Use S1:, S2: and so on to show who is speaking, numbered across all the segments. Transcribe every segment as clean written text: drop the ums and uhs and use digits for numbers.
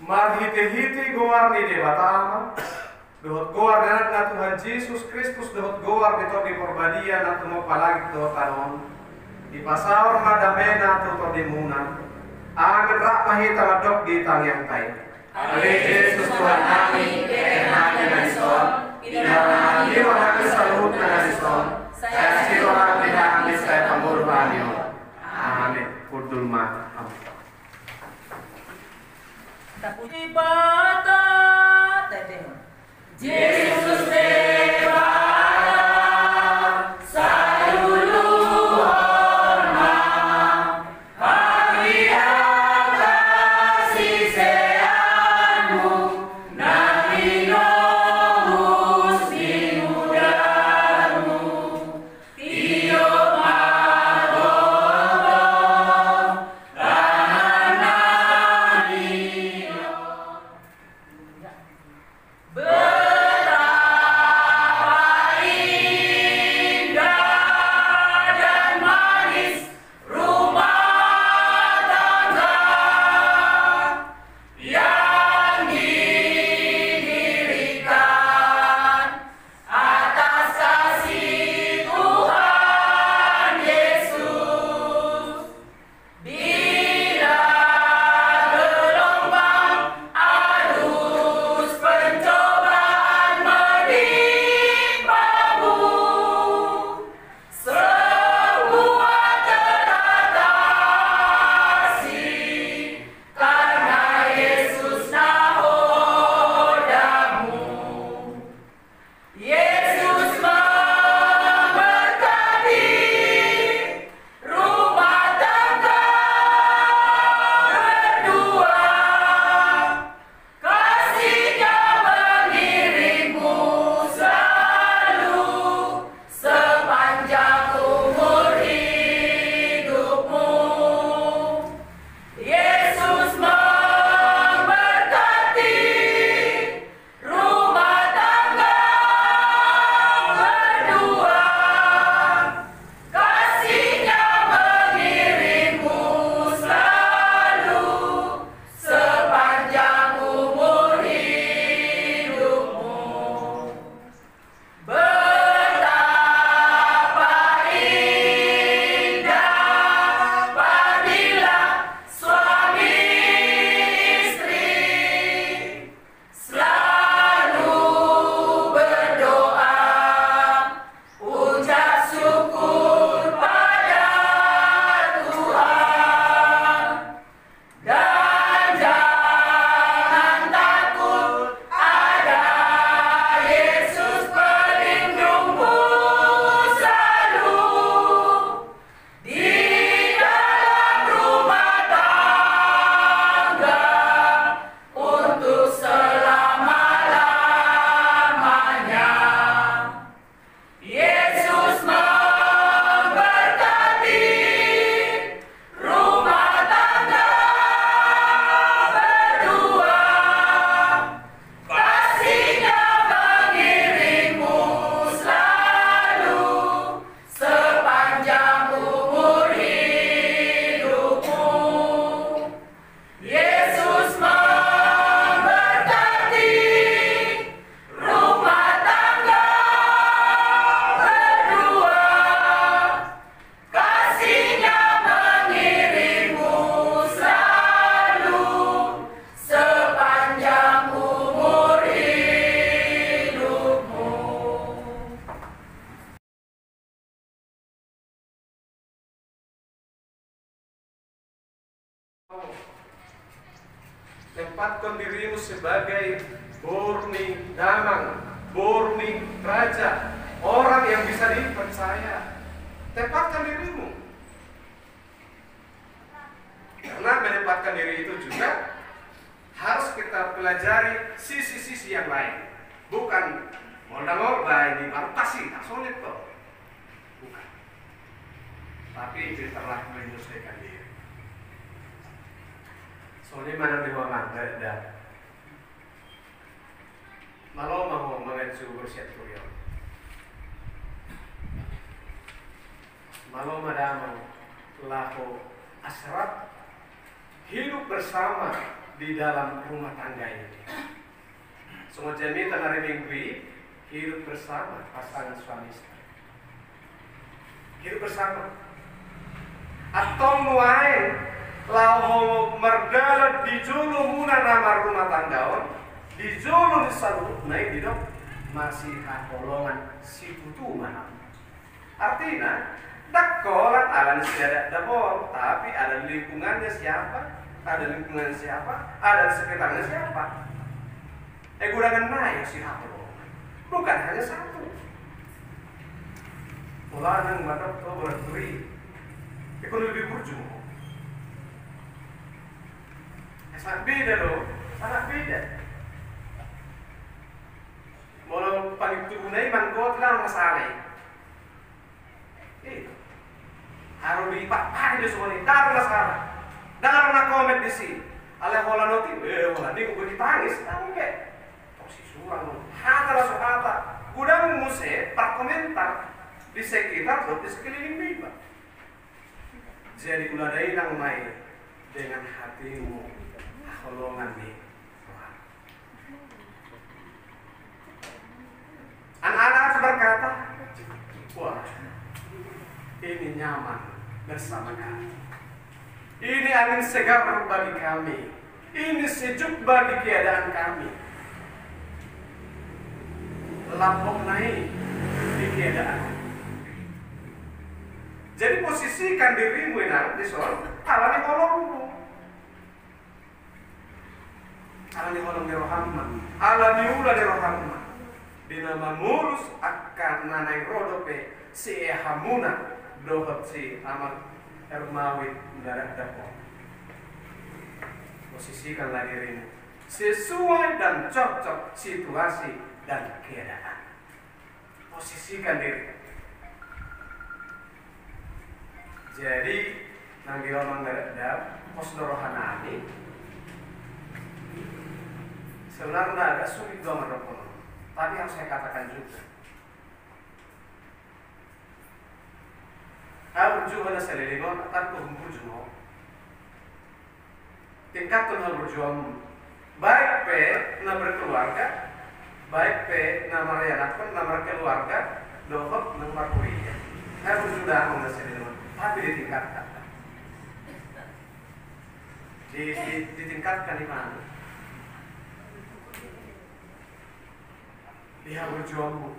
S1: Marhiti-hiti goar ni debatama, dohot goar danak na Tuhan Yesus Kristus dohot goar bito di perbadian na tumo palagi dohot tanon, di pasawar madamena tuto di munan, angin rak mahita madok di tangyang tay. Amin Yesus Tuhan kami, kami nanison, pinarang hiro kami salut na nanison, saya siro kami kami saya pamurbanyo. Amin. Kudulma. Amin.
S2: Tapi bata tete Yesus deba sayulu hormat Maria kasih seanu namino husni mudamu tio
S1: Tempatkan dirimu sebagai murni damang, murni raja, orang yang bisa dipercaya. Tempatkan dirimu. Karena menempatkan diri itu juga harus kita pelajari sisi-sisi yang lain. Bukan molda-molda ini baru pasti tak sulit toh. Bukan. Tapi itu telah menyelesaikan diri. Soalnya mana di ruangan ada. Malau mau mengacu bersyukur. Malau madamau laku asrat hidup bersama di dalam rumah tangga ini. Semua jami tengah minggu hidup bersama pasangan suami istri. Hidup bersama. Atau muain lau merdalat di julu muna nama rumah tanggaon di julu di salut naik di dok masih hakolongan si tutu mana. Artinya dakolat alam siada dabor, tapi ada lingkungannya siapa, ada lingkungan siapa, ada sekitarnya siapa. Gunakan naik si hakolongan, bukan hanya satu. Ulangan matok to berduri, lebih berjumpa. Sangat beda loh, sangat beda. Walau paling tunai mangkot lah masalah. Harus dipakai di semua ini, tak masalah. Dengar nak komen di sini. Aleh hola noti, hola ni gue ditangis, tak mungkin. Posisi surang, hata lah sohata. Gudang muse tak komentar di sekitar atau di sekeliling biba. Jadi uladai nang mai dengan hatimu, holongan nih. Anak-anak berkata, wah, ini nyaman bersama kami. Ini angin segar bagi kami. Ini sejuk bagi keadaan kami. Lampok naik di keadaan. Jadi posisikan dirimu di soal alani holongmu. Alani holong di rohamma. Alani ula di rohamma. Dinama murus akan nanai rodope si hamuna dohot si amal ermawit darah dapo. Posisikanlah dirimu sesuai dan cocok situasi dan keadaan. Posisikan diri. Jadi nanggi orang darah pos rohanani sebenarnya agak sulit dong merokok. Tapi yang saya katakan juga, berjuang na salilingon at ako berjuang. Tingkatkan hal berjuang, baik pe na berkeluarga, baik pe na merayakan na berkeluarga, dohot na berkuliah. Berjuang na salilingon, tapi ditingkatkan. Ditingkatkan di mana? Dia berjuang.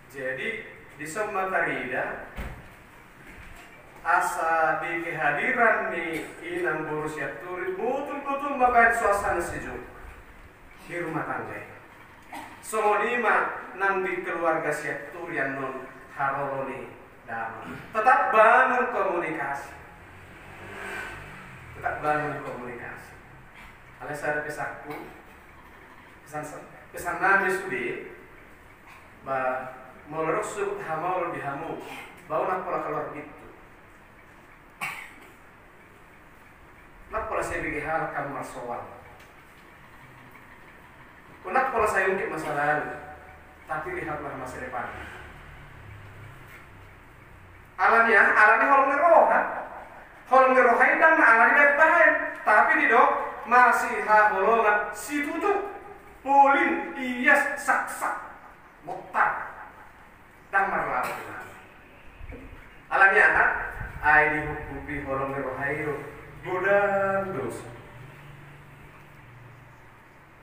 S1: Jadi di Samatarida asa di kehadiran ni inang boros yaturi betul-betul makan suasana sejuk di rumah tangga. Semua lima nang di keluarga siatur yang non haroloni damai. Tetap bangun komunikasi. Tetap bangun komunikasi. Kalau saya pesakku, pesan nabi sudi, bah mau rusuk hamau lebih hamu, bau nak pola keluar itu. Nak pola saya bagi hal kamu marsoal. Nak pola saya ungkit masa lalu, tapi lihatlah masa depan. Alani holong ngeroha, holong ngeroha dan alani baik-baik, tapi di dok. Masih habolongan si tutu pulin iyas sak motak dan marlalu alami anak ai dihukupi holong rohairo godang dosa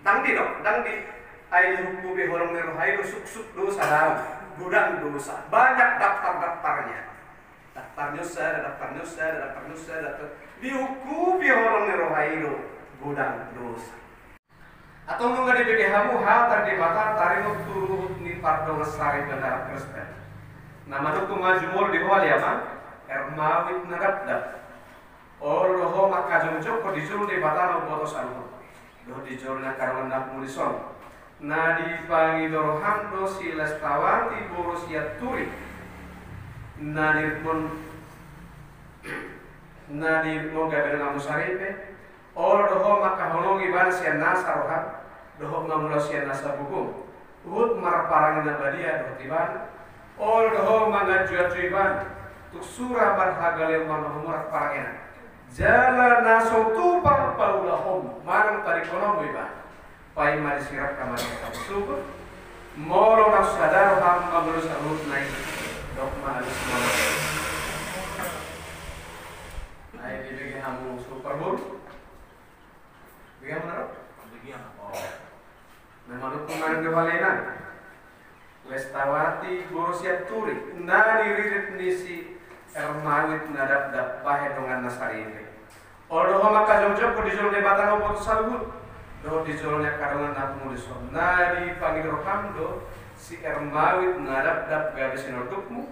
S1: dang di ai dihukupi holong rohairo suk dosa daun godang dosa banyak daftarnya daftar nusa dihukupi holong rohairo gudang dosa. Atau nunggu di BPH-mu hatar di mata tarinuk turut ni pardo lestari benar Kristen. Nama nuku majumul di bawah liama ermawit nagadap. Oloho maka jumjoko dijul di mata no botos anu. Do dijul na karuan nak mulison. Na di pangidorohan do si lestawati boros yaturi. Na nirpun na di mo gabe na musaripe or doho makahonongi bana siya nasa rohan doho mamulo siya nasa bugong uhut marparang na badia doho tiban or doho mangajua tuiban tuksura barhagale manahumur parangena jala naso tupa paulahom marang tarikono iba pai mari sirap kamar subuh moro na sadar ham mamulo sa uhut naik dogma alis mana ay dibigyan hamu Super Bowl bigyan mo na ro?
S3: Bigyan.
S1: Namanot kung anong gawalinan Lestawati Borussia Turi na niririt ni si Ermawit na dapdap bahe dongan na sarili although makajom-jom ko dijol ni batang o sa luhut do dijol niya karongan na pumulison na di Panginoon do si Ermawit na dapdap gabi sinordukmu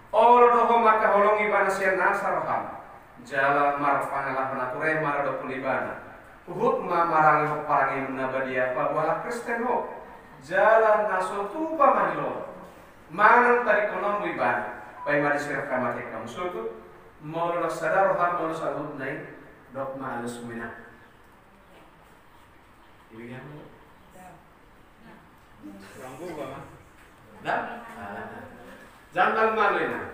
S1: although makaholongi ba na siya nasa roham jalan mar pangalah nature mar do kulibana uhut ma marang ho parangi nabadia pa wala Kristen ho jalan naso tu pa mahilo manang tari kono muiban pai mari sir kamate kam sutu molo sadar ha molo salut nai dok ma alus mina ibigyan mo ranggo ba ma jangan malena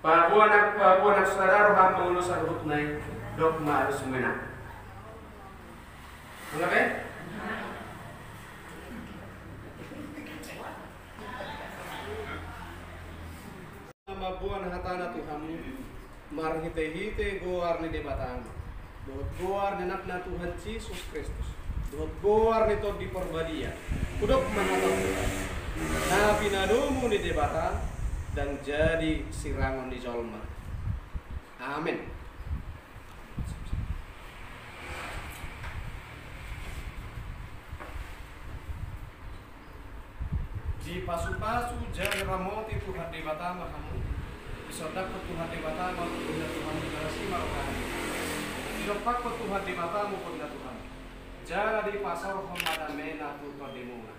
S1: Pabuanak sadar ham mengulus arbut naik dogma harus menang. Mengerti? Nama buan hatana Tuhan marhite-hite goar ni debatang. Dot goar nenak na Tuhan Yesus Kristus. Dot goar ni to di perbadia. Udok manhatang Tuhan. Nabi nadomu ni debatang dan jadi sirangon di jolma. Amin. Di pasu-pasu jadi ramoti Tuhan di batama kamu. Disodak ke Tuhan di batama punya Tuhan di narasima rohani. Dilopak ke Tuhan di batamu punya Tuhan. Jala di pasar homada mena tutor di munga.